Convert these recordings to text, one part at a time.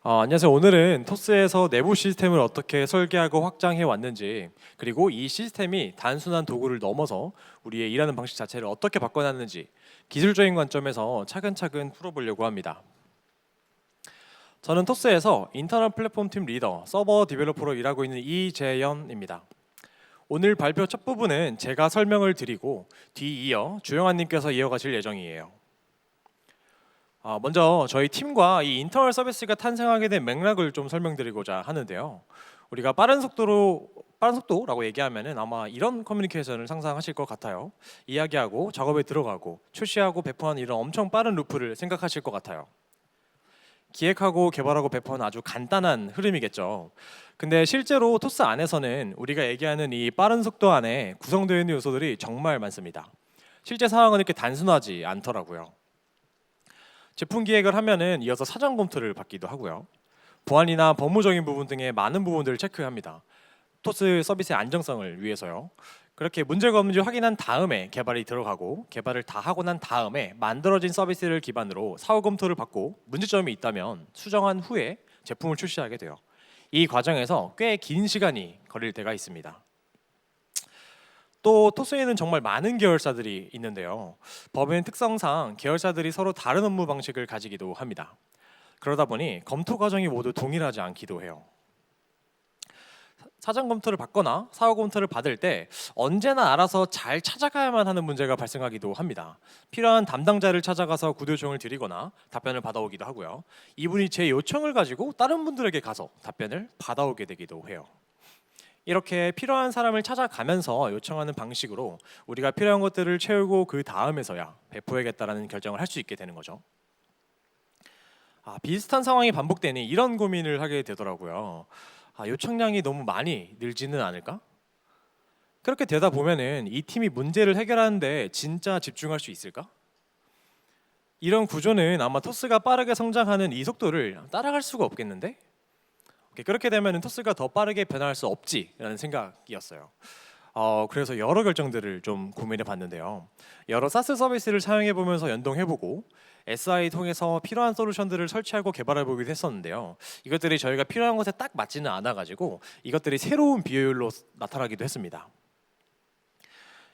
안녕하세요. 오늘은 토스에서 내부 시스템을 어떻게 설계하고 확장해 왔는지, 그리고 이 시스템이 단순한 도구를 넘어서 우리의 일하는 방식 자체를 어떻게 바꿔놨는지 기술적인 관점에서 차근차근 풀어보려고 합니다. 저는 토스에서 인터널 플랫폼 팀 리더, 서버 디벨로퍼로 일하고 있는 이재현입니다. 오늘 발표 첫 부분은 제가 설명을 드리고 뒤이어 주영환님께서 이어가실 예정이에요. 먼저 저희 팀과 이 인터널 서비스가 탄생하게 된 맥락을 좀 설명드리고자 하는데요. 우리가 빠른 속도라고 얘기하면은 아마 이런 커뮤니케이션을 상상하실 것 같아요. 이야기하고 작업에 들어가고 출시하고 배포하는 이런 엄청 빠른 루프를 생각하실 것 같아요. 기획하고 개발하고 배포하는 아주 간단한 흐름이겠죠. 근데 실제로 토스 안에서는 우리가 얘기하는 이 빠른 속도 안에 구성되어 있는 요소들이 정말 많습니다. 실제 상황은 이렇게 단순하지 않더라고요. 제품 기획을 하면은 이어서 사전 검토를 받기도 하고요. 보안이나 법무적인 부분 등의 많은 부분들을 체크합니다. 토스 서비스의 안정성을 위해서요. 그렇게 문제가 없는지 확인한 다음에 개발이 들어가고, 개발을 다 하고 난 다음에 만들어진 서비스를 기반으로 사후 검토를 받고 문제점이 있다면 수정한 후에 제품을 출시하게 돼요. 이 과정에서 꽤 긴 시간이 걸릴 때가 있습니다. 또 토스에는 정말 많은 계열사들이 있는데요. 법인 특성상 계열사들이 서로 다른 업무 방식을 가지기도 합니다. 그러다 보니 검토 과정이 모두 동일하지 않기도 해요. 사전 검토를 받거나 사후 검토를 받을 때 언제나 알아서 잘 찾아가야만 하는 문제가 발생하기도 합니다. 필요한 담당자를 찾아가서 구조 요청을 드리거나 답변을 받아오기도 하고요. 이분이 제 요청을 가지고 다른 분들에게 가서 답변을 받아오게 되기도 해요. 이렇게 필요한 사람을 찾아가면서 요청하는 방식으로 우리가 필요한 것들을 채우고 그 다음에서야 배포해야겠다라는 결정을 할 수 있게 되는 거죠. 비슷한 상황이 반복되니 이런 고민을 하게 되더라고요. 요청량이 너무 많이 늘지는 않을까? 그렇게 되다 보면은 이 팀이 문제를 해결하는데 진짜 집중할 수 있을까? 이런 구조는 아마 토스가 빠르게 성장하는 이 속도를 따라갈 수가 없겠는데? 그렇게 되면 토스가 더 빠르게 변화할 수 없지라는 생각이었어요. 그래서 여러 결정들을 좀 고민해 봤는데요. 여러 사스 서비스를 사용해 보면서 연동해 보고 SI 통해서 필요한 솔루션들을 설치하고 개발해 보기도 했었는데요. 이것들이 저희가 필요한 것에 딱 맞지는 않아 가지고 이것들이 새로운 비효율로 나타나기도 했습니다.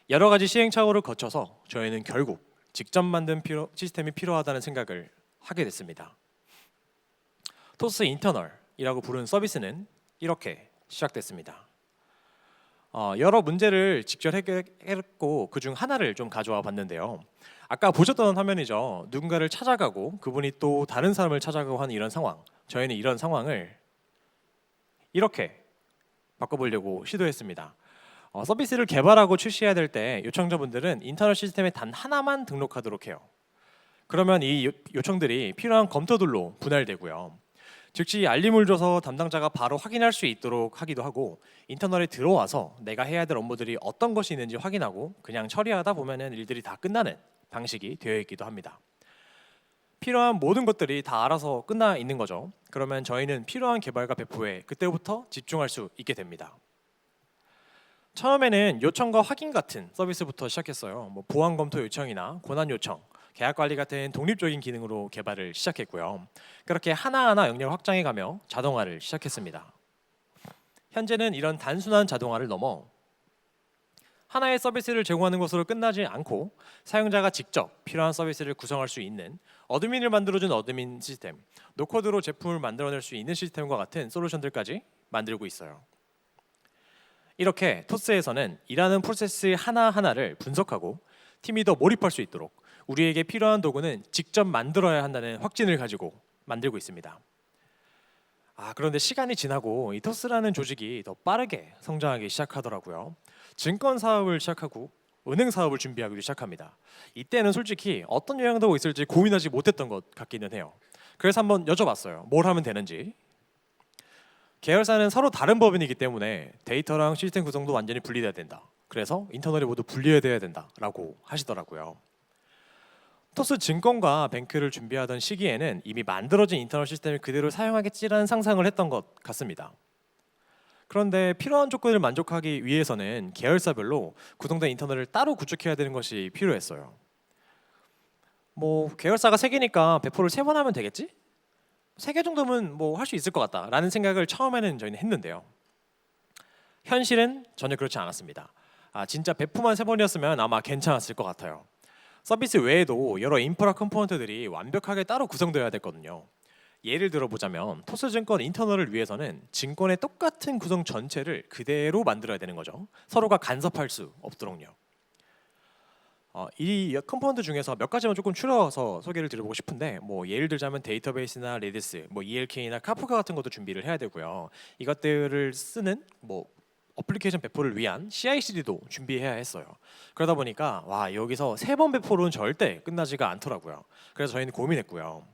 여러 가지 시행착오를 거쳐서 저희는 결국 직접 만든 시스템이 필요하다는 생각을 하게 됐습니다. 토스 인터널이라고 부르는 서비스는 이렇게 시작됐습니다. 여러 문제를 직접 해결했고 그중 하나를 좀 가져와 봤는데요. 아까 보셨던 화면이죠. 누군가를 찾아가고 그분이 또 다른 사람을 찾아가고 하는 이런 상황. 저희는 이런 상황을 이렇게 바꿔보려고 시도했습니다. 서비스를 개발하고 출시해야 될 때 요청자분들은 인터넷 시스템에 단 하나만 등록하도록 해요. 그러면 이 요청들이 필요한 검토들로 분할되고요. 즉시 알림을 줘서 담당자가 바로 확인할 수 있도록 하기도 하고, 인터널에 들어와서 내가 해야 될 업무들이 어떤 것이 있는지 확인하고 그냥 처리하다 보면은 일들이 다 끝나는 방식이 되어 있기도 합니다. 필요한 모든 것들이 다 알아서 끝나 있는 거죠. 그러면 저희는 필요한 개발과 배포에 그때부터 집중할 수 있게 됩니다. 처음에는 요청과 확인 같은 서비스부터 시작했어요. 보안 검토 요청이나 권한 요청, 계약 관리 같은 독립적인 기능으로 개발을 시작했고요. 그렇게 하나하나 영역을 확장해가며 자동화를 시작했습니다. 현재는 이런 단순한 자동화를 넘어 하나의 서비스를 제공하는 것으로 끝나지 않고 사용자가 직접 필요한 서비스를 구성할 수 있는 어드민을 만들어준 어드민 시스템, 노코드로 제품을 만들어낼 수 있는 시스템과 같은 솔루션들까지 만들고 있어요. 이렇게 토스에서는 일하는 프로세스 하나하나를 분석하고 팀이 더 몰입할 수 있도록 우리에게 필요한 도구는 직접 만들어야 한다는 확신을 가지고 만들고 있습니다. 그런데 시간이 지나고 이 토스라는 조직이 더 빠르게 성장하기 시작하더라고요. 증권 사업을 시작하고 은행 사업을 준비하기도 시작합니다. 이때는 솔직히 어떤 영향을 하고 있을지 고민하지 못했던 것 같기는 해요. 그래서 한번 여쭤봤어요. 뭘 하면 되는지. 계열사는 서로 다른 법인이기 때문에 데이터랑 시스템 구성도 완전히 분리돼야 된다. 그래서 인터널이 모두 분리돼야 된다라고 하시더라고요. 토스 증권과 뱅크를 준비하던 시기에는 이미 만들어진 인터널 시스템을 그대로 사용하겠지라는 상상을 했던 것 같습니다. 그런데 필요한 조건을 만족하기 위해서는 계열사별로 구성된 인터널을 따로 구축해야 되는 것이 필요했어요. 계열사가 3개니까 배포를 3번 하면 되겠지? 세 개 정도면 뭐 할 수 있을 것 같다라는 생각을 처음에는 저희는 했는데요. 현실은 전혀 그렇지 않았습니다. 진짜 배포만 3번이었으면 아마 괜찮았을 것 같아요. 서비스 외에도 여러 인프라 컴포넌트들이 완벽하게 따로 구성되어야 됐거든요. 예를 들어보자면 토스증권 인터널을 위해서는 증권의 똑같은 구성 전체를 그대로 만들어야 되는 거죠. 서로가 간섭할 수 없도록요. 이 컴포넌트 중에서 몇 가지만 조금 추려서 소개를 드려보고 싶은데, 뭐 예를 들자면 데이터베이스나 레디스, 뭐 ELK나 카프카 같은 것도 준비를 해야 되고요. 이것들을 쓰는 뭐 어플리케이션 배포를 위한 CI/CD도 준비해야 했어요. 그러다 보니까 와, 여기서 3번 배포로는 절대 끝나지가 않더라고요. 그래서 저희는 고민했고요.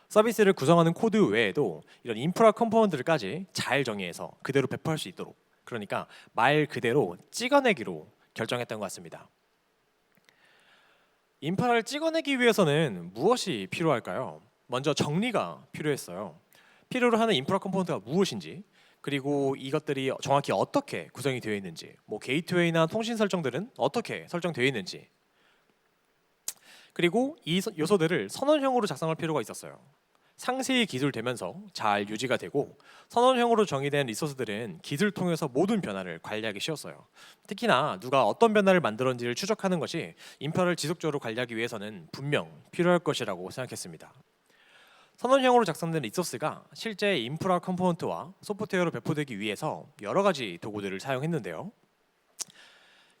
서비스를 구성하는 코드 외에도 이런 인프라 컴포넌트들까지 잘 정의해서 그대로 배포할 수 있도록, 그러니까 말 그대로 찍어내기로 결정했던 것 같습니다. 인프라를 찍어내기 위해서는 무엇이 필요할까요? 먼저 정리가 필요했어요. 필요로 하는 인프라 컴포넌트가 무엇인지, 그리고 이것들이 정확히 어떻게 구성이 되어 있는지, 뭐 게이트웨이나 통신 설정들은 어떻게 설정되어 있는지, 그리고 이 요소들을 선언형으로 작성할 필요가 있었어요. 상세히 기술되면서 잘 유지가 되고, 선언형으로 정의된 리소스들은 기술 통해서 모든 변화를 관리하기 쉬웠어요. 특히나 누가 어떤 변화를 만들었는지를 추적하는 것이 인프라를 지속적으로 관리하기 위해서는 분명 필요할 것이라고 생각했습니다. 선언형으로 작성된 리소스가 실제 인프라 컴포넌트와 소프트웨어로 배포되기 위해서 여러 가지 도구들을 사용했는데요.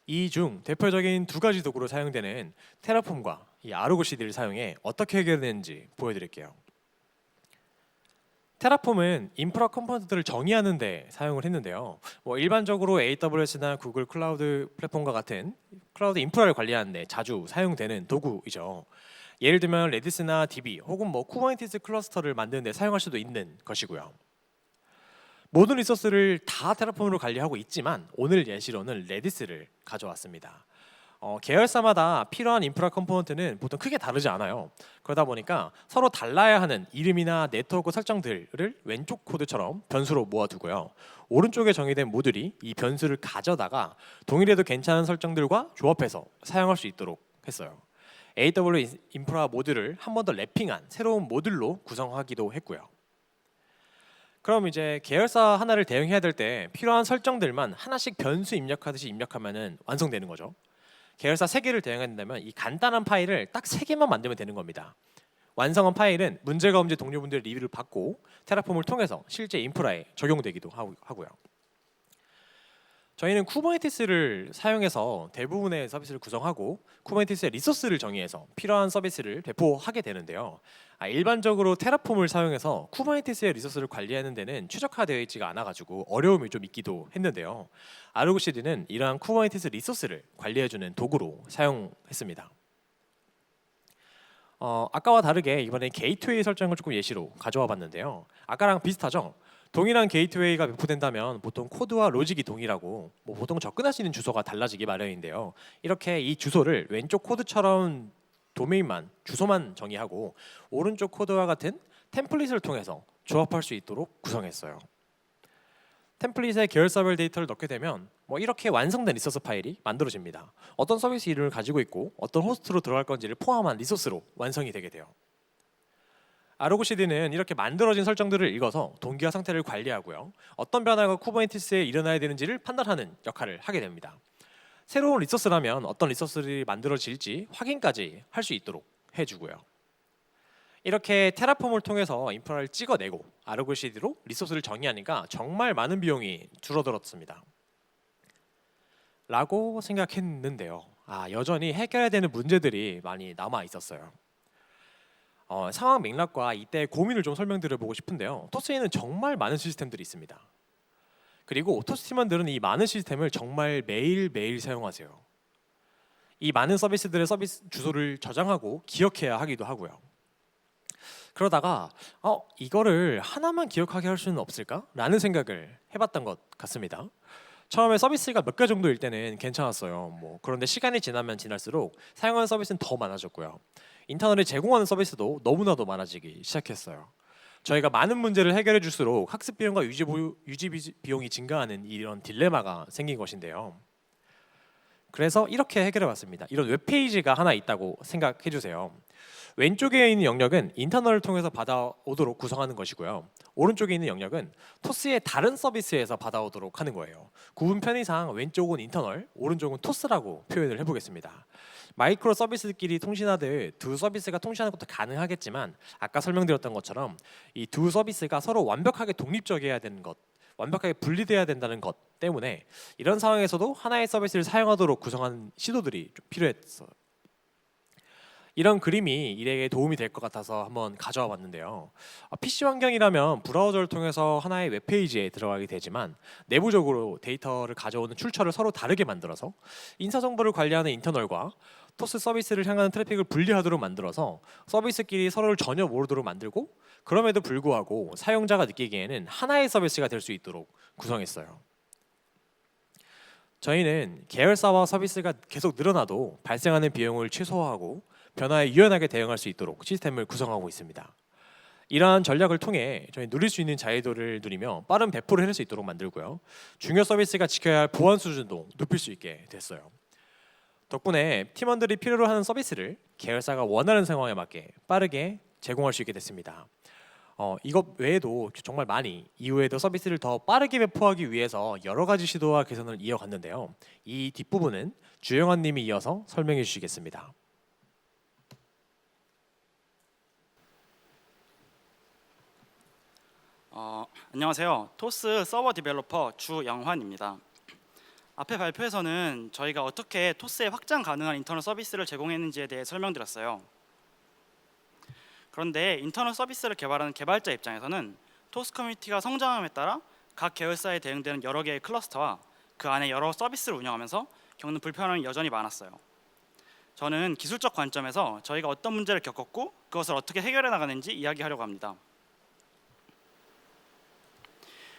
이 중 대표적인 2가지 도구로 사용되는 테라폼과 이 아르고 CD를 사용해 어떻게 해결되는지 보여드릴게요. 테라폼은 인프라 컴포넌트들을 정의하는 데 사용을 했는데요. 뭐 일반적으로 AWS나 구글 클라우드 플랫폼과 같은 클라우드 인프라를 관리하는 데 자주 사용되는 도구이죠. 예를 들면 레디스나 DB 혹은 뭐 쿠버네티스 클러스터를 만드는 데 사용할 수도 있는 것이고요. 모든 리소스를 다 테라폼으로 관리하고 있지만 오늘 예시로는 레디스를 가져왔습니다. 계열사마다 필요한 인프라 컴포넌트는 보통 크게 다르지 않아요. 그러다 보니까 서로 달라야 하는 이름이나 네트워크 설정들을 왼쪽 코드처럼 변수로 모아두고요. 오른쪽에 정의된 모듈이 이 변수를 가져다가 동일해도 괜찮은 설정들과 조합해서 사용할 수 있도록 했어요. AWS 인프라 모듈을 한 번 더 랩핑한 새로운 모듈로 구성하기도 했고요. 그럼 이제 계열사 하나를 대응해야 될 때 필요한 설정들만 하나씩 변수 입력하듯이 입력하면 완성되는 거죠. 계열사 3개를 대응한다면 이 간단한 파일을 딱 3개만 만들면 되는 겁니다. 완성한 파일은 문제가 없는지 동료분들의 리뷰를 받고 테라폼을 통해서 실제 인프라에 적용되기도 하고요. 저희는 쿠버네티스를 사용해서 대부분의 서비스를 구성하고 쿠버네티스의 리소스를 정의해서 필요한 서비스를 배포하게 되는데요. 일반적으로 테라폼을 사용해서 쿠버네티스의 리소스를 관리하는 데는 최적화되어 있지가 않아가지고 어려움이 좀 있기도 했는데요. 아르고 CD는 이러한 쿠버네티스 리소스를 관리해주는 도구로 사용했습니다. 아까와 다르게 이번에 게이트웨이 설정을 조금 예시로 가져와 봤는데요. 아까랑 비슷하죠? 동일한 게이트웨이가 배포된다면 보통 코드와 로직이 동일하고 뭐 보통 접근할 수 있는 주소가 달라지기 마련인데요. 이렇게 이 주소를 왼쪽 코드처럼 도메인만, 주소만 정의하고 오른쪽 코드와 같은 템플릿을 통해서 조합할 수 있도록 구성했어요. 템플릿에 계열사별 데이터를 넣게 되면 뭐 이렇게 완성된 리소스 파일이 만들어집니다. 어떤 서비스 이름을 가지고 있고 어떤 호스트로 들어갈 건지를 포함한 리소스로 완성이 되게 돼요. 아르고 CD는 이렇게 만들어진 설정들을 읽어서 동기화 상태를 관리하고요. 어떤 변화가 쿠버네티스에 일어나야 되는지를 판단하는 역할을 하게 됩니다. 새로운 리소스라면 어떤 리소스들이 만들어질지 확인까지 할 수 있도록 해주고요. 이렇게 테라폼을 통해서 인프라를 찍어내고 아르고 CD로 리소스를 정의하니까 정말 많은 비용이 줄어들었습니다. 라고 생각했는데요. 여전히 해결해야 되는 문제들이 많이 남아 있었어요. 상황 맥락과 이때의 고민을 좀 설명드려보고 싶은데요. 토스에는 정말 많은 시스템들이 있습니다. 그리고 토스 팀원들은 이 많은 시스템을 정말 매일매일 사용하세요. 이 많은 서비스들의 서비스 주소를 저장하고 기억해야 하기도 하고요. 그러다가 이거를 하나만 기억하게 할 수는 없을까? 라는 생각을 해봤던 것 같습니다. 처음에 서비스가 몇 개 정도일 때는 괜찮았어요. 그런데 시간이 지나면 지날수록 사용하는 서비스는 더 많아졌고요. 인터넷을 제공하는 서비스도 너무나도 많아지기 시작했어요. 저희가 많은 문제를 해결해 줄수록 학습 비용과 유지 비용이 증가하는 이런 딜레마가 생긴 것인데요. 그래서 이렇게 해결해 봤습니다. 이런 웹페이지가 하나 있다고 생각해 주세요. 왼쪽에 있는 영역은 인터널을 통해서 받아오도록 구성하는 것이고요. 오른쪽에 있는 영역은 토스의 다른 서비스에서 받아오도록 하는 거예요. 구분 편의상 왼쪽은 인터널, 오른쪽은 토스라고 표현을 해보겠습니다. 마이크로 서비스끼리 통신하듯 두 서비스가 통신하는 것도 가능하겠지만 아까 설명드렸던 것처럼 이 두 서비스가 서로 완벽하게 독립적이어야 되는 것, 완벽하게 분리돼야 된다는 것 때문에 이런 상황에서도 하나의 서비스를 사용하도록 구성하는 시도들이 좀 필요했어요. 이런 그림이 일에게 도움이 될 것 같아서 한번 가져와 봤는데요. PC 환경이라면 브라우저를 통해서 하나의 웹페이지에 들어가게 되지만 내부적으로 데이터를 가져오는 출처를 서로 다르게 만들어서 인사정보를 관리하는 인터널과 토스 서비스를 향하는 트래픽을 분리하도록 만들어서 서비스끼리 서로를 전혀 모르도록 만들고 그럼에도 불구하고 사용자가 느끼기에는 하나의 서비스가 될 수 있도록 구성했어요. 저희는 계열사와 서비스가 계속 늘어나도 발생하는 비용을 최소화하고 변화에 유연하게 대응할 수 있도록 시스템을 구성하고 있습니다. 이러한 전략을 통해 저희 누릴 수 있는 자유도를 누리며 빠른 배포를 해낼 수 있도록 만들고요. 중요 서비스가 지켜야 할 보안 수준도 높일 수 있게 됐어요. 덕분에 팀원들이 필요로 하는 서비스를 계열사가 원하는 상황에 맞게 빠르게 제공할 수 있게 됐습니다. 이것 외에도 정말 많이 이후에도 서비스를 더 빠르게 배포하기 위해서 여러 가지 시도와 개선을 이어갔는데요. 이 뒷부분은 주영환 님이 이어서 설명해 주시겠습니다. 안녕하세요. 토스 서버 디벨로퍼 주영환입니다. 앞에 발표에서는 저희가 어떻게 토스에 확장 가능한 인터널 서비스를 제공했는지에 대해 설명드렸어요. 그런데 인터널 서비스를 개발하는 개발자 입장에서는 토스 커뮤니티가 성장함에 따라 각 계열사에 대응되는 여러 개의 클러스터와 그 안에 여러 서비스를 운영하면서 겪는 불편함이 여전히 많았어요. 저는 기술적 관점에서 저희가 어떤 문제를 겪었고 그것을 어떻게 해결해 나가는지 이야기하려고 합니다.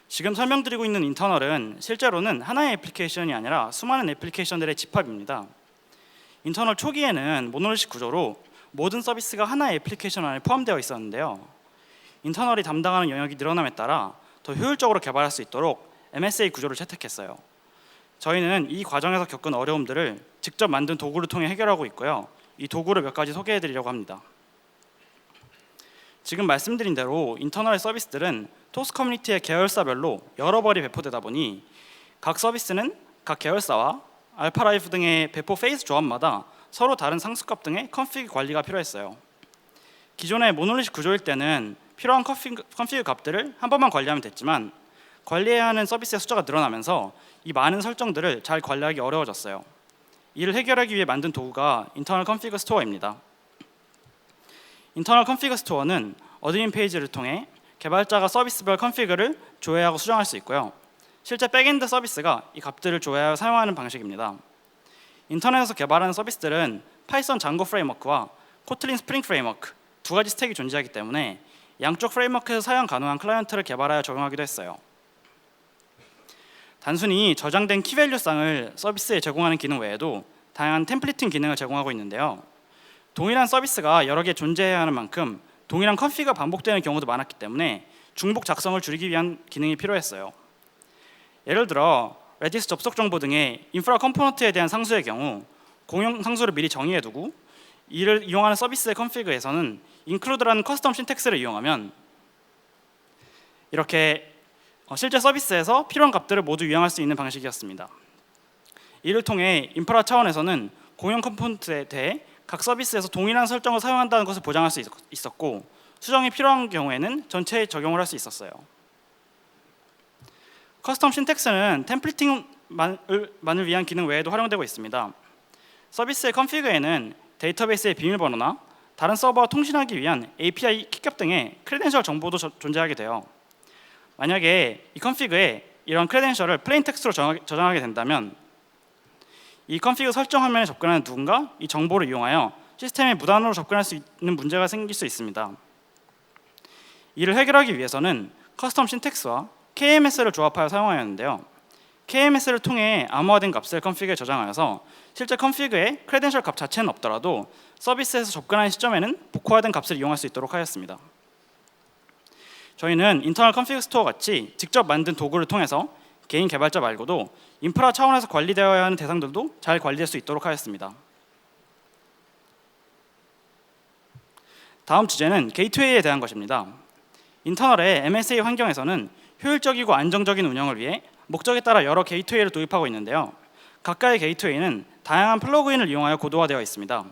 지금 설명드리고 있는 인터널은 실제로는 하나의 애플리케이션이 아니라 수많은 애플리케이션들의 집합입니다. 인터널 초기에는 모노리식 구조로 모든 서비스가 하나의 애플리케이션 안에 포함되어 있었는데요. 인터널이 담당하는 영역이 늘어남에 따라 더 효율적으로 개발할 수 있도록 MSA 구조를 채택했어요. 저희는 이 과정에서 겪은 어려움들을 직접 만든 도구를 통해 해결하고 있고요. 이 도구를 몇 가지 소개해드리려고 합니다. 지금 말씀드린 대로 인터널의 서비스들은 토스 커뮤니티의 계열사별로 여러 벌이 배포되다 보니 각 서비스는 각 계열사와 알파라이브 등의 배포 페이스 조합마다 서로 다른 상수값 등의 컨피그 관리가 필요했어요. 기존의 모노리식 구조일 때는 필요한 컨피그 값들을 한 번만 관리하면 됐지만 관리해야 하는 서비스의 숫자가 늘어나면서 이 많은 설정들을 잘 관리하기 어려워졌어요. 이를 해결하기 위해 만든 도구가 인터널 컨피그 스토어입니다. 인터널 컨피그 스토어는 어드민 페이지를 통해 개발자가 서비스별 컨피그를 조회하고 수정할 수 있고요. 실제 백엔드 서비스가 이 값들을 조회하여 사용하는 방식입니다. 인터넷에서 개발하는 서비스들은 파이썬 장고 프레임워크와 코틀린 스프링 프레임워크 두 가지 스택이 존재하기 때문에 양쪽 프레임워크에서 사용 가능한 클라이언트를 개발하여 적용하기도 했어요. 단순히 저장된 키밸류쌍을 서비스에 제공하는 기능 외에도 다양한 템플릿팅 기능을 제공하고 있는데요. 동일한 서비스가 여러 개 존재해야 하는 만큼 동일한 컨피그가 반복되는 경우도 많았기 때문에 중복 작성을 줄이기 위한 기능이 필요했어요. 예를 들어 레디스 접속 정보 등의 인프라 컴포넌트에 대한 상수의 경우 공용 상수를 미리 정의해두고 이를 이용하는 서비스의 컨피그에서는 include라는 커스텀 신텍스를 이용하면 이렇게 실제 서비스에서 필요한 값들을 모두 이용할 수 있는 방식이었습니다. 이를 통해 인프라 차원에서는 공용 컴포넌트에 대해 각 서비스에서 동일한 설정을 사용한다는 것을 보장할 수 있었고 수정이 필요한 경우에는 전체에 적용을 할 수 있었어요. 커스텀 신텍스는 템플릿팅만을 위한 기능 외에도 활용되고 있습니다. 서비스의 컨피그에는 데이터베이스의 비밀번호나 다른 서버와 통신하기 위한 API 키값 등의 크레덴셜 정보도 존재하게 돼요. 만약에 이 컨피그에 이런 크레덴셜을 플레인 텍스트로 저장하게 된다면 이 컨피그 설정 화면에 접근하는 누군가 이 정보를 이용하여 시스템에 무단으로 접근할 수 있는 문제가 생길 수 있습니다. 이를 해결하기 위해서는 커스텀 신텍스와 KMS를 조합하여 사용하였는데요. KMS를 통해 암호화된 값을 컨피그에 저장하여서 실제 컨피그에 크레덴셜 값 자체는 없더라도 서비스에서 접근하는 시점에는 복호화된 값을 이용할 수 있도록 하였습니다. 저희는 인터널 컨피그 스토어 같이 직접 만든 도구를 통해서 개인 개발자 말고도 인프라 차원에서 관리되어야 하는 대상들도 잘 관리될 수 있도록 하였습니다. 다음 주제는 게이트웨이에 대한 것입니다. 인터널의 MSA 환경에서는 효율적이고 안정적인 운영을 위해 목적에 따라 여러 게이트웨이를 도입하고 있는데요. 각각의 게이트웨이는 다양한 플러그인을 이용하여 고도화되어 있습니다.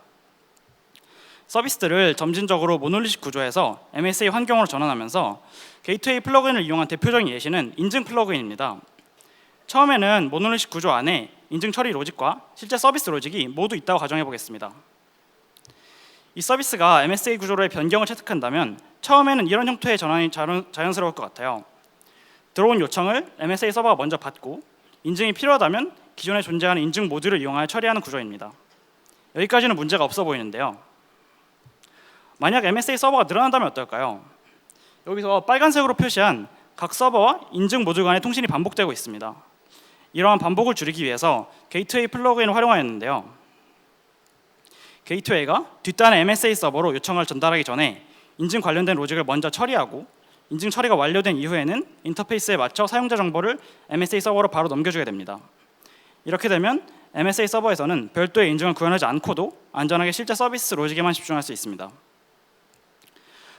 서비스들을 점진적으로 모놀리식 구조에서 MSA 환경으로 전환하면서 게이트웨이 플러그인을 이용한 대표적인 예시는 인증 플러그인입니다. 처음에는 모놀리식 구조 안에 인증 처리 로직과 실제 서비스 로직이 모두 있다고 가정해 보겠습니다. 이 서비스가 MSA 구조로의 변경을 채택한다면 처음에는 이런 형태의 전환이 자연스러울 것 같아요. 들어온 요청을 MSA 서버가 먼저 받고 인증이 필요하다면 기존에 존재하는 인증 모듈을 이용하여 처리하는 구조입니다. 여기까지는 문제가 없어 보이는데요. 만약 MSA 서버가 늘어난다면 어떨까요? 여기서 빨간색으로 표시한 각 서버와 인증 모듈 간의 통신이 반복되고 있습니다. 이러한 반복을 줄이기 위해서 게이트웨이 플러그인을 활용하였는데요. 게이트웨이가 뒷단의 MSA 서버로 요청을 전달하기 전에 인증 관련된 로직을 먼저 처리하고 인증 처리가 완료된 이후에는 인터페이스에 맞춰 사용자 정보를 MSA 서버로 바로 넘겨주게 됩니다. 이렇게 되면 MSA 서버에서는 별도의 인증을 구현하지 않고도 안전하게 실제 서비스 로직에만 집중할 수 있습니다.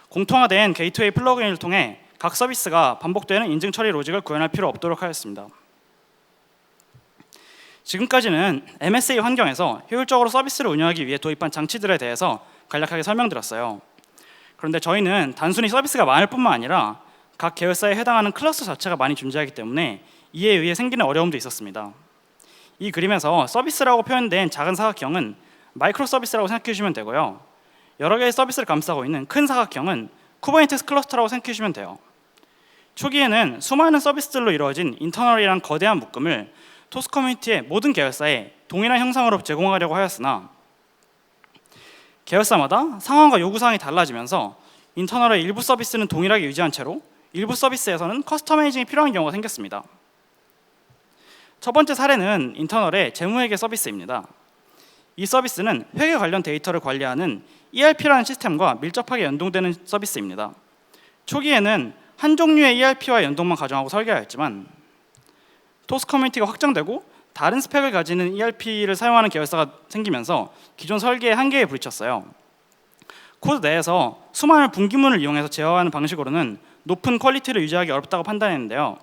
공통화된 게이트웨이 플러그인을 통해 각 서비스가 반복되는 인증 처리 로직을 구현할 필요 없도록 하였습니다. 지금까지는 MSA 환경에서 효율적으로 서비스를 운영하기 위해 도입한 장치들에 대해서 간략하게 설명드렸어요. 그런데 저희는 단순히 서비스가 많을 뿐만 아니라 각 계열사에 해당하는 클러스터 자체가 많이 존재하기 때문에 이에 의해 생기는 어려움도 있었습니다. 이 그림에서 서비스라고 표현된 작은 사각형은 마이크로 서비스라고 생각해 주시면 되고요. 여러 개의 서비스를 감싸고 있는 큰 사각형은 쿠버네티스 클러스터라고 생각해 주시면 돼요. 초기에는 수많은 서비스들로 이루어진 인터널이라는 거대한 묶음을 토스 커뮤니티의 모든 계열사에 동일한 형상으로 제공하려고 하였으나 계열사마다 상황과 요구사항이 달라지면서 인터널의 일부 서비스는 동일하게 유지한 채로 일부 서비스에서는 커스터마이징이 필요한 경우가 생겼습니다. 첫 번째 사례는 인터널의 재무회계 서비스입니다. 이 서비스는 회계 관련 데이터를 관리하는 ERP라는 시스템과 밀접하게 연동되는 서비스입니다. 초기에는 한 종류의 ERP와 연동만 가정하고 설계하였지만 토스 커뮤니티가 확장되고 다른 스펙을 가지는 ERP를 사용하는 계열사가 생기면서 기존 설계의 한계에 부딪혔어요. 코드 내에서 수많은 분기문을 이용해서 제어하는 방식으로는 높은 퀄리티를 유지하기 어렵다고 판단했는데요.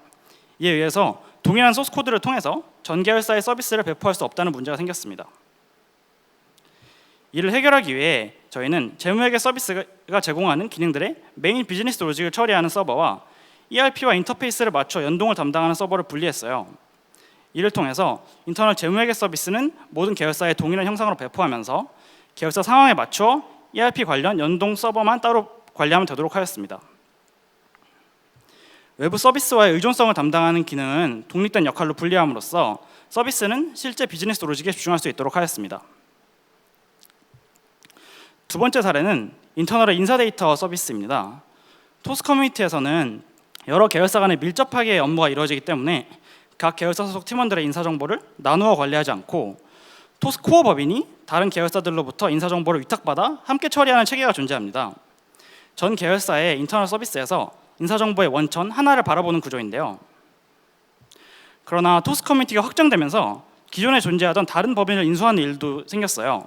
이에 의해서 동일한 소스 코드를 통해서 전 계열사의 서비스를 배포할 수 없다는 문제가 생겼습니다. 이를 해결하기 위해 저희는 재무회계 서비스가 제공하는 기능들의 메인 비즈니스 로직을 처리하는 서버와 ERP와 인터페이스를 맞춰 연동을 담당하는 서버를 분리했어요. 이를 통해서 인터널 재무회계 서비스는 모든 계열사의 동일한 형상으로 배포하면서 계열사 상황에 맞춰 ERP 관련 연동 서버만 따로 관리하면 되도록 하였습니다. 외부 서비스와의 의존성을 담당하는 기능은 독립된 역할로 분리함으로써 서비스는 실제 비즈니스 로직에 집중할 수 있도록 하였습니다. 두 번째 사례는 인터널의 인사 데이터 서비스입니다. 토스 커뮤니티에서는 여러 계열사 간에 밀접하게 업무가 이루어지기 때문에 각 계열사 소속 팀원들의 인사 정보를 나누어 관리하지 않고 토스 코어 법인이 다른 계열사들로부터 인사 정보를 위탁받아 함께 처리하는 체계가 존재합니다. 전 계열사의 인터널 서비스에서 인사 정보의 원천 하나를 바라보는 구조인데요. 그러나 토스 커뮤니티가 확장되면서 기존에 존재하던 다른 법인을 인수하는 일도 생겼어요.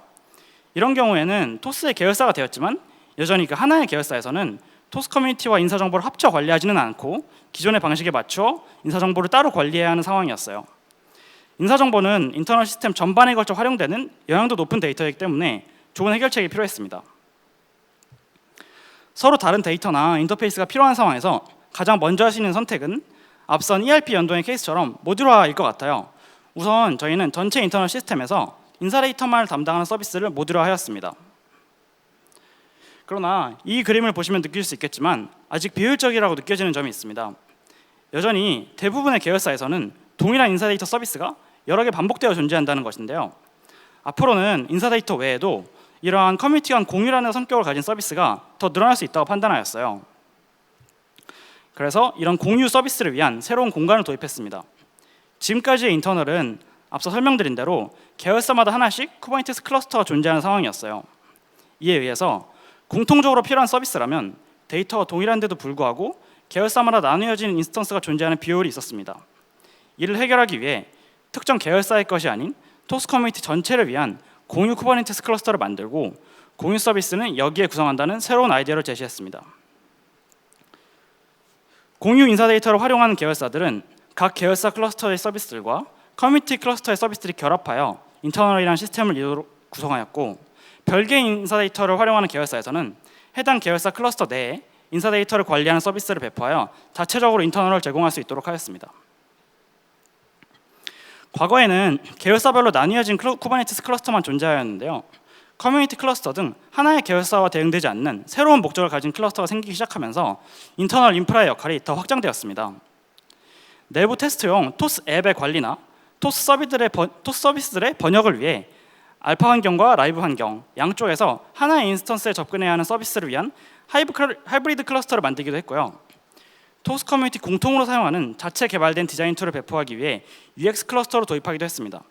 이런 경우에는 토스의 계열사가 되었지만 여전히 그 하나의 계열사에서는 토스 커뮤니티와 인사 정보를 합쳐 관리하지는 않고 기존의 방식에 맞춰 인사 정보를 따로 관리해야 하는 상황이었어요. 인사 정보는 인터널 시스템 전반에 걸쳐 활용되는 영향도 높은 데이터이기 때문에 좋은 해결책이 필요했습니다. 서로 다른 데이터나 인터페이스가 필요한 상황에서 가장 먼저 할 수 있는 선택은 앞선 ERP 연동의 케이스처럼 모듈화일 것 같아요. 우선 저희는 전체 인터널 시스템에서 인사 데이터만을 담당하는 서비스를 모듈화하였습니다. 그러나 이 그림을 보시면 느낄 수 있겠지만 아직 비효율적이라고 느껴지는 점이 있습니다. 여전히 대부분의 계열사에서는 동일한 인사 데이터 서비스가 여러 개 반복되어 존재한다는 것인데요. 앞으로는 인사 데이터 외에도 이러한 커뮤니티 간 공유라는 성격을 가진 서비스가 더 늘어날 수 있다고 판단하였어요. 그래서 이런 공유 서비스를 위한 새로운 공간을 도입했습니다. 지금까지의 인터널은 앞서 설명드린 대로 계열사마다 하나씩 쿠버네티스 클러스터가 존재하는 상황이었어요. 이에 의해서 공통적으로 필요한 서비스라면 데이터가 동일한데도 불구하고 계열사마다 나누어진 인스턴스가 존재하는 비효율이 있었습니다. 이를 해결하기 위해 특정 계열사의 것이 아닌 토스 커뮤니티 전체를 위한 공유 쿠버네티스 클러스터를 만들고 공유 서비스는 여기에 구성한다는 새로운 아이디어를 제시했습니다. 공유 인사 데이터를 활용하는 계열사들은 각 계열사 클러스터의 서비스들과 커뮤니티 클러스터의 서비스들이 결합하여 인터널이라는 시스템을 이루도록 구성하였고, 별개의 인사 데이터를 활용하는 계열사에서는 해당 계열사 클러스터 내에 인사 데이터를 관리하는 서비스를 배포하여 자체적으로 인터널을 제공할 수 있도록 하였습니다. 과거에는 계열사별로 나뉘어진 쿠버네티스 클러스터만 존재하였는데요. 커뮤니티 클러스터 등 하나의 계열사와 대응되지 않는 새로운 목적을 가진 클러스터가 생기기 시작하면서 인터널 인프라의 역할이 더 확장되었습니다. 내부 테스트용 토스 앱의 관리나 토스 서비스들의 번역을 위해 알파 환경과 라이브 환경 양쪽에서 하나의 인스턴스에 접근해야 하는 서비스를 위한 하이브리드 클러스터를 만들기도 했고요. 토스 커뮤니티 공통으로 사용하는 자체 개발된 디자인 툴을 배포하기 위해 UX 클러스터로 도입하기도 했습니다.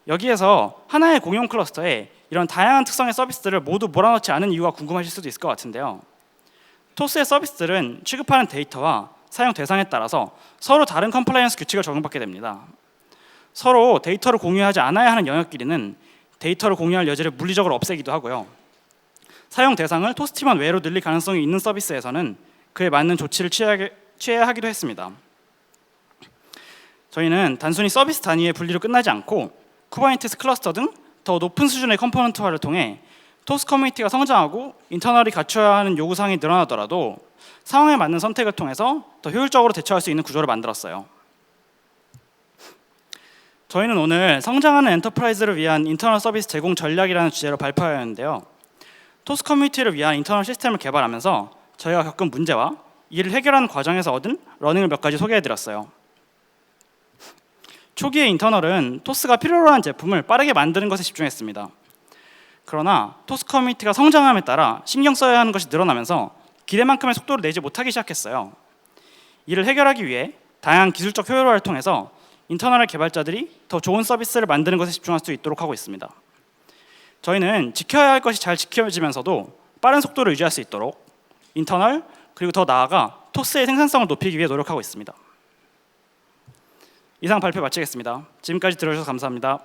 여기에서 하나의 공용 클러스터에 이런 다양한 특성의 서비스들을 모두 몰아넣지 않은 이유가 궁금하실 수도 있을 것 같은데요. 토스의 서비스들은 취급하는 데이터와 사용 대상에 따라서 서로 다른 컴플라이언스 규칙을 적용받게 됩니다. 서로 데이터를 공유하지 않아야 하는 영역끼리는 데이터를 공유할 여지를 물리적으로 없애기도 하고요. 사용 대상을 토스팀원 외로 늘릴 가능성이 있는 서비스에서는 그에 맞는 조치를 취해야 하기도 했습니다. 저희는 단순히 서비스 단위의 분리로 끝나지 않고 쿠버네티스 클러스터 등 더 높은 수준의 컴포넌트화를 통해 토스 커뮤니티가 성장하고 인터널이 갖춰야 하는 요구사항이 늘어나더라도 상황에 맞는 선택을 통해서 더 효율적으로 대처할 수 있는 구조를 만들었어요. 저희는 오늘 성장하는 엔터프라이즈를 위한 인터널 서비스 제공 전략이라는 주제로 발표하였는데요. 토스 커뮤니티를 위한 인터널 시스템을 개발하면서 저희가 겪은 문제와 이를 해결하는 과정에서 얻은 러닝을 몇 가지 소개해드렸어요. 초기의 인터널은 토스가 필요로 한 제품을 빠르게 만드는 것에 집중했습니다. 그러나 토스 커뮤니티가 성장함에 따라 신경 써야 하는 것이 늘어나면서 기대만큼의 속도를 내지 못하기 시작했어요. 이를 해결하기 위해 다양한 기술적 효율화를 통해서 인터널 개발자들이 더 좋은 서비스를 만드는 것에 집중할 수 있도록 하고 있습니다. 저희는 지켜야 할 것이 잘 지켜지면서도 빠른 속도를 유지할 수 있도록 인터널 그리고 더 나아가 토스의 생산성을 높이기 위해 노력하고 있습니다. 이상 발표 마치겠습니다. 지금까지 들어주셔서 감사합니다.